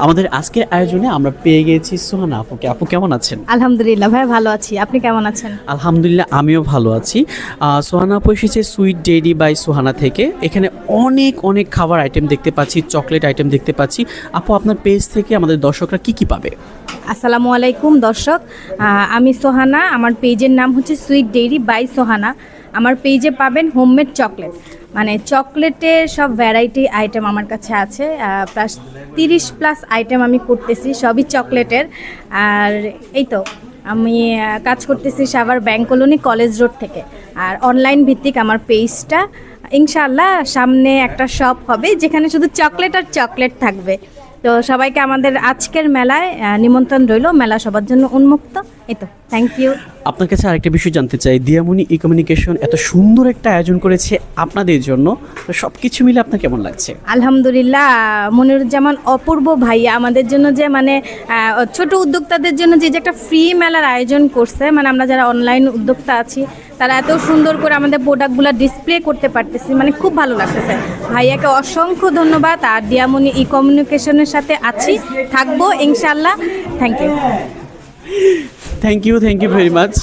আমাদের আজকের আয়োজনে আমরা পেয়ে গেছি সোহানা আপুকে। আপু কেমন আছেন? আলহামদুলিল্লাহ ভাই, ভালো আছি। আপনি কেমন আছেন? আলহামদুলিল্লাহ আমিও ভালো আছি। সোহানা আপু এসেছে সুইট ডেইরি বাই সোহানা থেকে। এখানে অনেক অনেক খাবার আইটেম দেখতে পাচ্ছি, চকলেট আইটেম দেখতে পাচ্ছি। আপু আপনার পেজ থেকে আমাদের দর্শকরা কি কি পাবে? আসসালামু আলাইকুম দর্শক, আমি সোহানা। আমার পেজের নাম হচ্ছে সুইট ডেইরি বাই সোহানা। আমার পেজে পাবেন হোমমেড চকলেট, মানে চকলেটের সব ভ্যারাইটি আইটেম আমার কাছে আছে। প্লাস 30+ আইটেম আমি করতেছি, সবই চকলেটের। আর এই তো আমি কাজ করতেছি Savar bank colony college road থেকে। আর অনলাইন ভিত্তিক আমার পেজটা। ইনশাআল্লাহ সামনে একটা শপ হবে যেখানে শুধু চকলেট আর চকলেট থাকবে। তো সবাইকে আমাদের আজকের মেলায় নিমন্ত্রণ রইল। মেলা সবার জন্য উন্মুক্ত। এই তো, থ্যাংক ইউ। আপনার কাছে আরেকটা বিষয় জানতে চাই, দিয়ামণি ই কমিউনিকেশন এত সুন্দর একটা আয়োজন করেছে আপনাদের জন্য, তো সব কিছু মিলে আপনার কেমন লাগছে? আলহামদুলিল্লাহ, মনিরুজ্জামান অপূর্ব ভাইয়া আমাদের জন্য যে মানে ছোট উদ্যোক্তাদের জন্য যে একটা ফ্রি মেলার আয়োজন করছে, মানে আমরা যারা অনলাইন উদ্যোক্তা আছি তারা এত সুন্দর করে আমাদের প্রোডাক্টগুলো ডিসপ্লে করতে পারতেছি, মানে খুব ভালো লাগতেছে। ভাইয়াকে অসংখ্য ধন্যবাদ। আর দিয়ামণি ই কমিউনিকেশনের সাথে আছি, থাকবো ইনশাআল্লাহ। Thank you thank you very much.